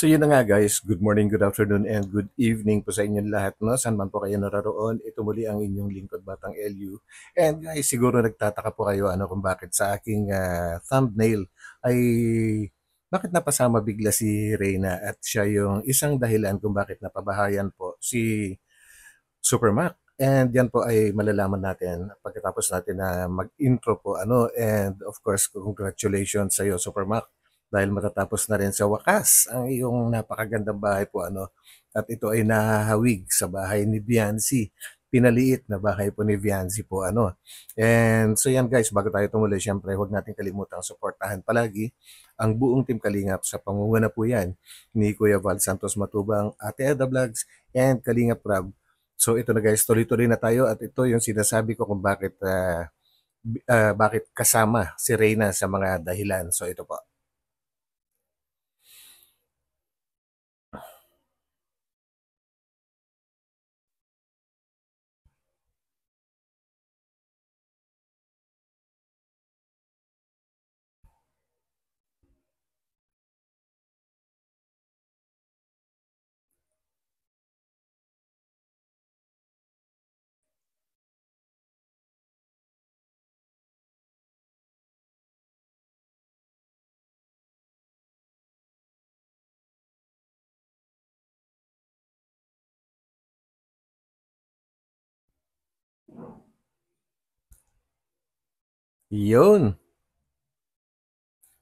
So yun na nga guys, good morning, good afternoon, and good evening po sa inyong lahat. No? Saan man po kayo nararoon, ito muli ang inyong lingkod Batang LU. And guys, siguro nagtataka po kayo kung bakit sa aking thumbnail ay bakit napasama bigla si Reyna at siya yung isang dahilan kung bakit napabahayan po si Supermac. And yan po ay malalaman natin pagkatapos natin na mag-intro po and of course congratulations sa iyo Supermac dahil matatapos na rin sa wakas ang iyong napakagandang bahay po at ito ay nahahawig sa bahay ni Viancy. Pinaliit na bahay po ni Viancy po And so yan guys, bago tayo tumuloy, syempre huwag natin kalimutang suportahan palagi ang buong Team Kalingap sa pangunguna po yan ni Kuya Val Santos Matubang, Ate Eda Vlogs, and Kalingap Rab. So ito na guys, tuloy-tuloy na tayo at ito yung sinasabi ko kung bakit kasama si Reyna sa mga dahilan. So ito po. Yun.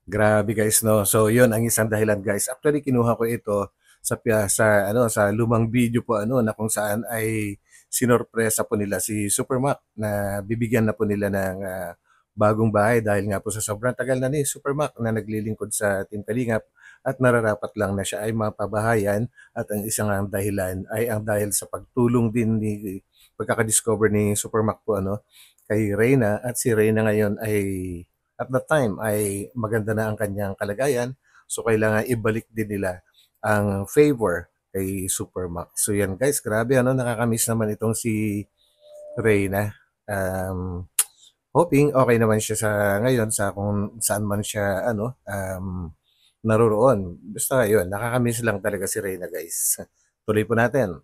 Grabe guys, no. So 'yun ang isang dahilan guys. Actually kinuha ko ito sa lumang video po na kung saan ay sinorpresa po nila si Supermac na bibigyan na po nila ng bagong bahay dahil nga po sa sobrang tagal na ni Supermac na naglilingkod sa Team Kalingap at nararapat lang na siya ay mapabahayan at ang isang dahilan ay ang dahil sa pagtulong din ni pagkakadiscover ni Supermac po kay Reyna at si Reyna ngayon ay at that time ay maganda na ang kanyang kalagayan. So kailangan ibalik din nila ang favor kay Supermax. So yan guys, grabe nakakamiss naman itong si Reyna. Hoping okay naman siya sa ngayon sa kung saan man siya naroroon. Basta yun, nakakamiss lang talaga si Reyna guys. Tuloy po natin.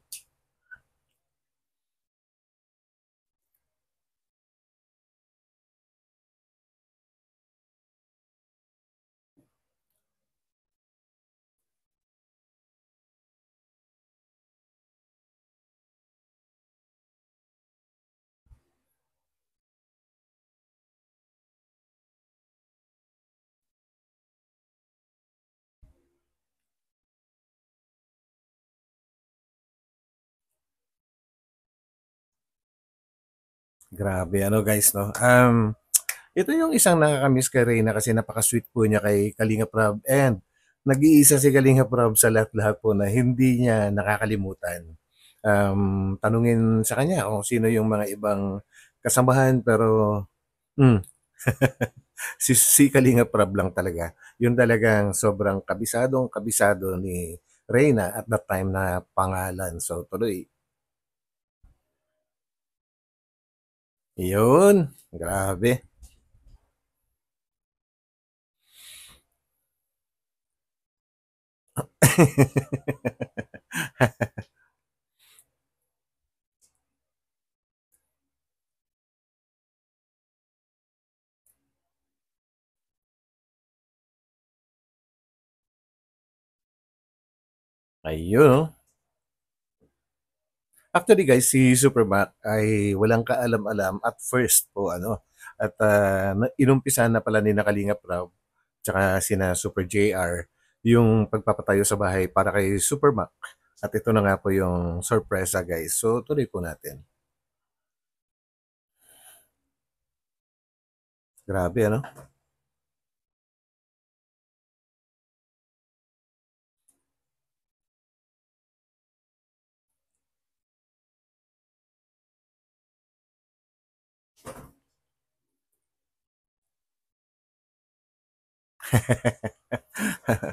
Grabe guys no. Ito yung isang nakakamiss kay Reyna kasi napaka-sweet po niya kay Kalinga Prab and nag-iisa si Kalinga Prab sa lahat-lahat po na hindi niya nakakalimutan. Tanungin sa kanya kung sino yung mga ibang kasamahan pero mm, si Kalinga Prab lang talaga. Yun talagang sobrang kabisadong kabisado ni Reyna at that time na pangalan. So tuloy. Yun, grabe. Ayun. Actually guys, si Supermac ay walang kaalam-alam at first po at inumpisa na pala ni Kalingap Rob tsaka sina Super JR yung pagpapatayo sa bahay para kay Supermac. At ito na nga po yung sorpresa guys. So tuloy po natin. Grabe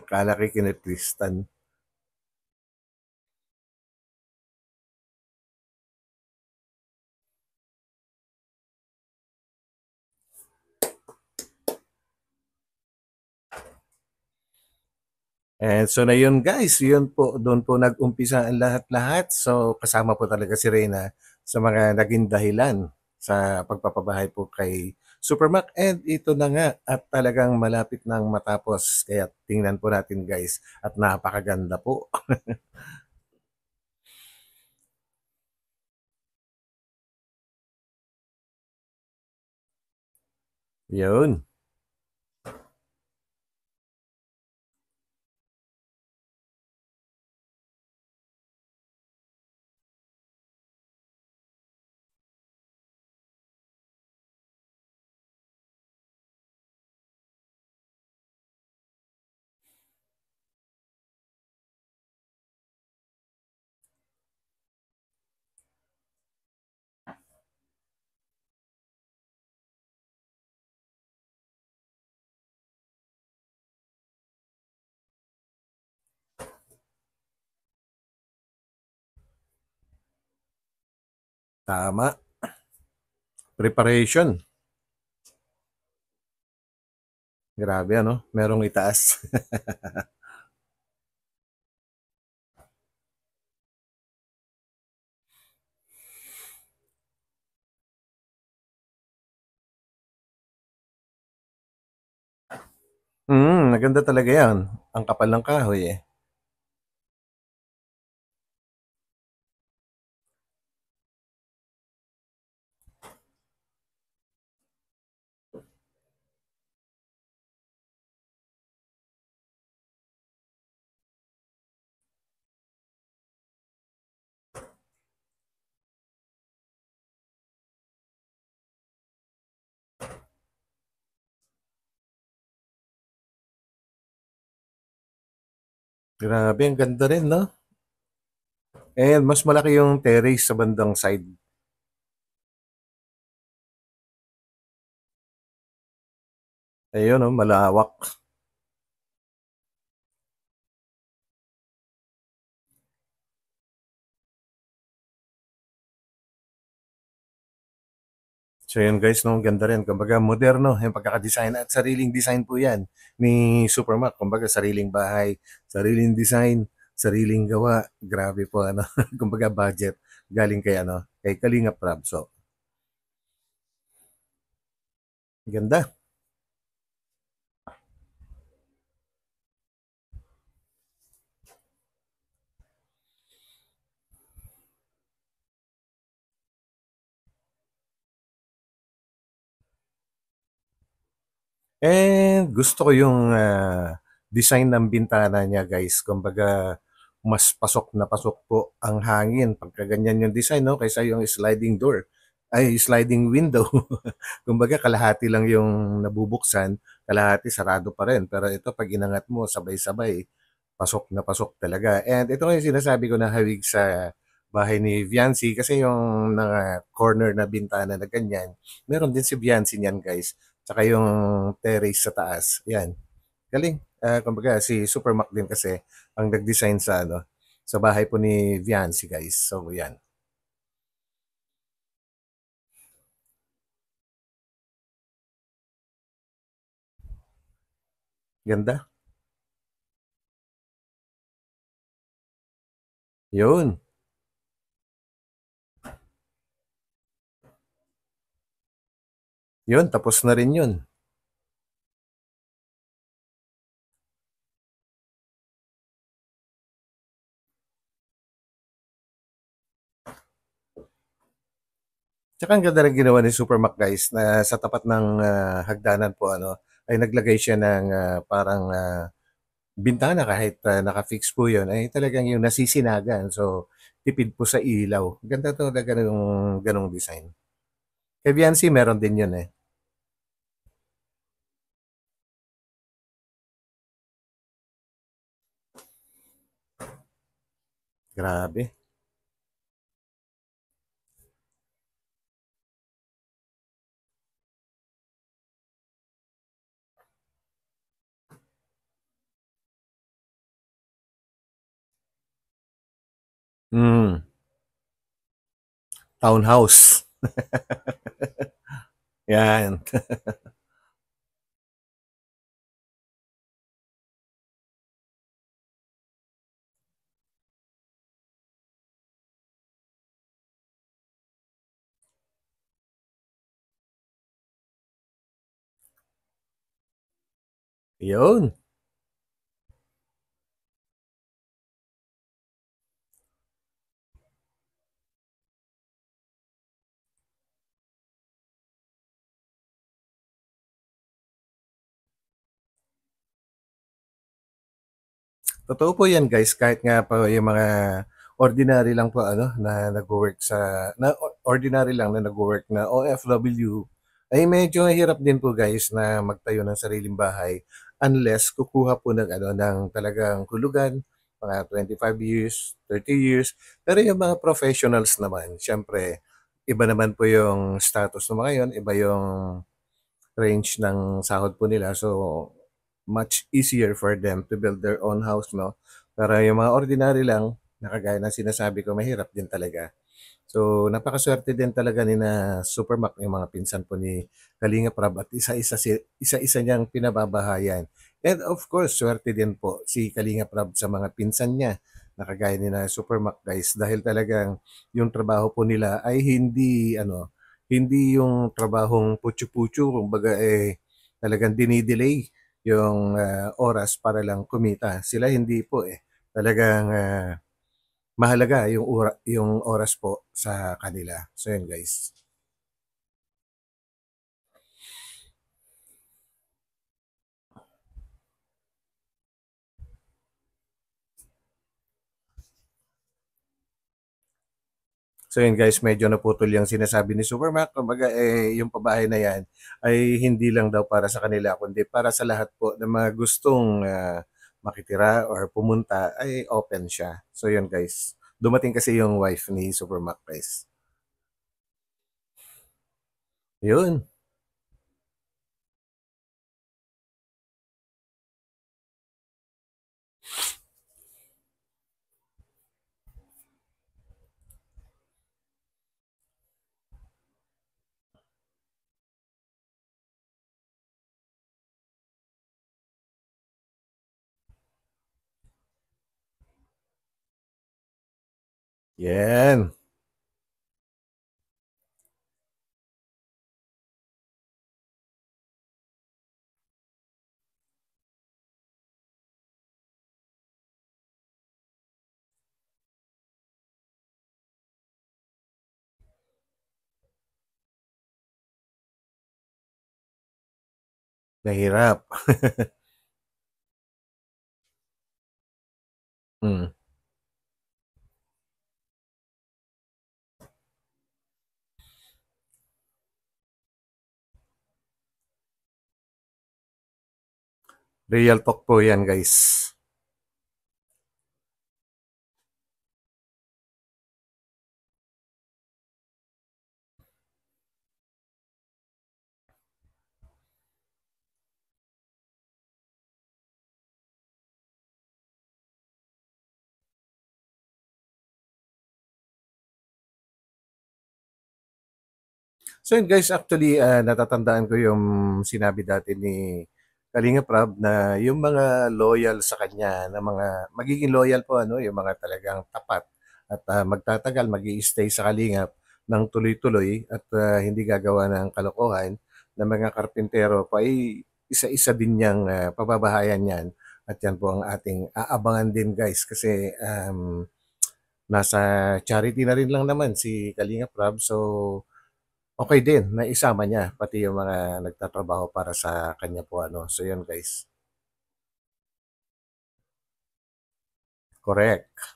Kala kay kinetwistan. And so na yun guys, yun po, doon po nag-umpisa ang lahat-lahat. So kasama po talaga si Reyna sa mga naging dahilan sa pagpapabahay po kay Supermac. And ito na nga at talagang malapit nang matapos. Kaya tingnan po natin guys at napakaganda po. Yun, tama. Preparation. Grabe ano, merong itaas. Maganda talaga yan. Ang kapal ng kahoy eh. Grabe, ang ganda rin, no? And mas malaki yung terrace sa bandang side. Ayun, no? Malawak. So yun guys, no, ang ganda rin. Kumbaga moderno yung pagkakadesign at sariling design po yan ni Supermac. Kumbaga sariling bahay, sariling design, sariling gawa. Grabe po ano. Kumbaga budget galing kay ano, kay Kalinga Prab. So, ganda. And gusto ko yung design ng bintana niya guys. Kumbaga mas pasok na pasok po ang hangin pagka ganyan yung design no kaysa yung sliding door ay sliding window. Kumbaga kalahati lang yung nabubuksan, kalahati sarado pa rin. Pero ito pag inangat mo sabay-sabay, pasok na pasok talaga. And ito nga yung sinasabi ko na hawig sa bahay ni Viancy kasi yung mga corner na bintana na ganyan, meron din si Viancy niyan guys. Tsaka yung terrace sa taas. Yan. Galing. Kumbaga si Supermac din kasi ang nag-design sa ano sa bahay po ni Viancy guys. So yan. Ganda. Yun. Yun. Tapos na rin yun. Tsaka ang ganda rin ginawa ni Supermac guys na sa tapat ng hagdanan po ano ay naglagay siya ng parang bintana kahit naka-fix po yun ay talagang yung nasisinagan. So tipid po sa ilaw. Ganda talaga ng ganong design. Kay Viancy meron din yun eh. Grabe. Mm, townhouse. Yan. Yun. Totoo po 'yan guys, kahit nga po yung mga ordinary lang po ano, na nagwo-work sa ordinary lang na nagwo-work na OFW, ay medyo mahirap din po guys na magtayo ng sariling bahay unless kukuha po ng ano, ng talagang hulugan, mga 25 years, 30 years. Pero yung mga professionals naman, siyempre iba naman po yung status ng mga yun, iba yung range ng sahod po nila. So, much easier for them to build their own house, no? Pero yung mga ordinary lang, na kagaya ng sinasabi ko, mahirap din talaga. So, napakasuwerte din talaga ni na Super Mac, yung mga pinsan po ni Kalinga Prab at isa-isa niyang pinababahayan. And of course, suwerte din po si Kalinga Prab sa mga pinsan niya na kagaya ni na Super Mac guys dahil talagang yung trabaho po nila ay hindi ano, hindi yung trabahong putyu-putyu kumbaga talagang dinidelay yung oras para lang kumita. Sila hindi po Talagang mahalaga yung oras po sa kanila. So yun guys. So yun guys, medyo naputol yung sinasabi ni Supermac. Kumbaga yung pabahay na yan ay hindi lang daw para sa kanila kundi para sa lahat po na mga gustong makitira or pumunta ay open siya. So yun guys. Dumating kasi yung wife ni Supermac guys. Yun. Yan. Nahirap. Mm. Real talk po yan guys. So yun guys, actually natatandaan ko yung sinabi dati ni Kalinga Prab na yung mga loyal sa kanya na mga magiging loyal po ano, yung mga talagang tapat at magtatagal, magi-stay sa Kalingap ng tuloy-tuloy at hindi gagawa ng kalokohan ng mga karpintero pa ay isa-isa din niyang pababahayan yan. At yan po ang ating aabangan din guys kasi nasa charity na rin lang naman si Kalinga Prab. So okey din na isama niya pati yung mga nagtatrabaho para sa kanya po ano. So yun guys, correct.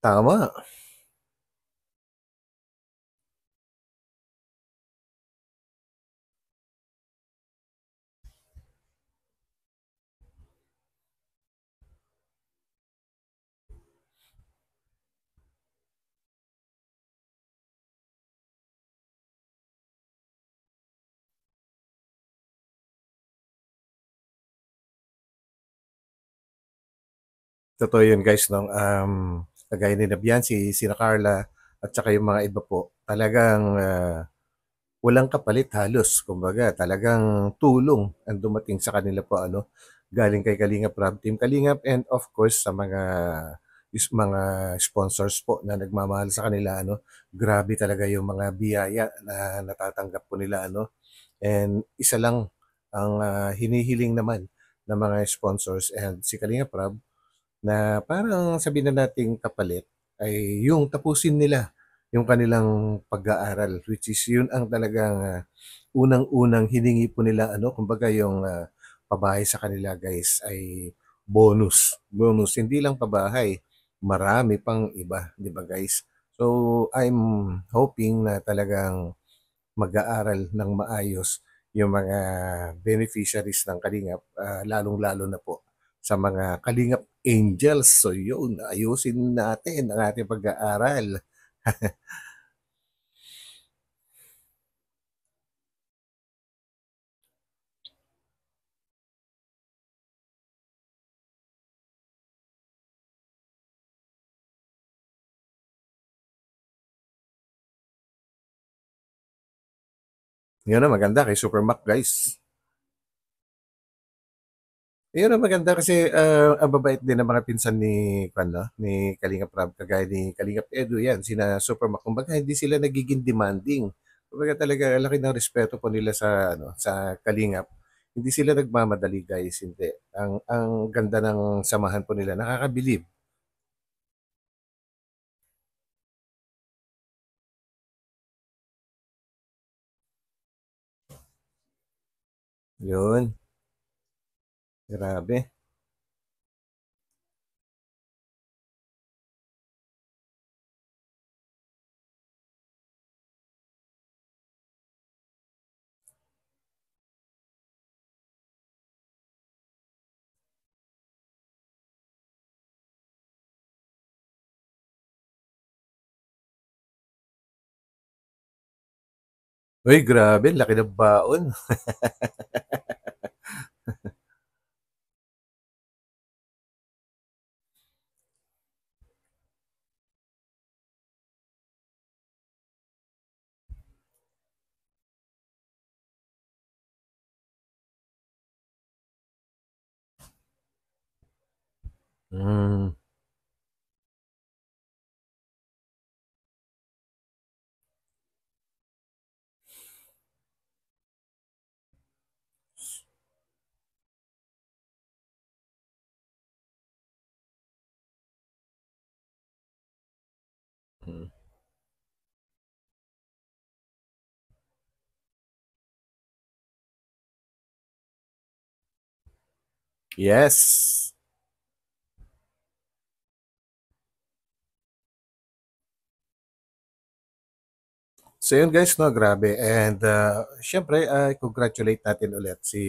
Tama, totoo yun guys 'no. Kagaya ni Bianci, sina Carla at saka yung mga iba po, talagang walang kapalit halos. Kumbaga talagang tulong ang dumating sa kanila po ano, galing kay Kalingap Prab, Team Kalingap and of course sa mga mga sponsors po na nagmamahal sa kanila ano. Grabe talaga yung mga biyaya na natatanggap po nila ano. And isa lang ang hinihiling naman ng mga sponsors and si Kalinga Prab na parang sabihin na nating kapalit ay yung tapusin nila yung kanilang pag-aaral, which is yun ang talagang unang-unang hiningi po nila ano, kumbaga yung pabahay sa kanila guys ay bonus. Bonus, hindi lang pabahay, marami pang iba, 'di ba guys? So I'm hoping na talagang mag-aaral ng maayos yung mga beneficiaries ng Kalingap, lalong-lalo na po sa mga Kalingap Angels. So yun, ayusin natin ang ating pag-aaral. Yun ang maganda kay Super Mac guys. Yun ang maganda kasi ang babait din ng mga pinsan ni kuwan 'no, ni Kalingap Rob kagaya ni Kalingap Edu 'yan, sina Super Mac. Kumbaga hindi sila nagiging demanding. Kumbaga talaga ang laki ng respeto po nila sa ano, sa Kalingap. Hindi sila nagmamadali guys, hindi. Ang ganda ng samahan po nila, nakakabilib. Yun, grabe. Uy, grabe laki ng baon. Hmm, hmm. Yes. So yun guys 'no, grabe and siyempre congratulate natin ulit si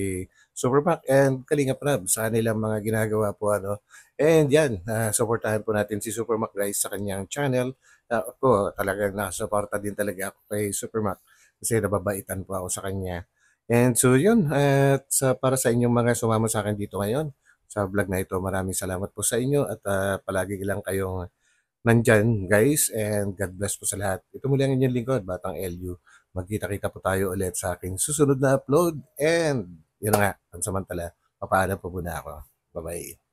Super Mac and Kalinga Prab sa kanilang mga ginagawa po ano. And yan, suportahan po natin si Super Mac guys sa kanyang channel. Ako talagang nakasuporta din talaga ako kay Super Mac kasi nababaitan po ako sa kanya. And so yun, at para sa inyong mga sumama sa akin dito ngayon sa vlog na ito, maraming salamat po sa inyo at palagi lang kayong nandyan guys and God bless po sa lahat. Ito muli ang inyong lingkod, Batang LU. Magkita-kita po tayo ulit sa aking susunod na upload and yun na nga, pansamantala, papaalam po muna ako. Bye-bye.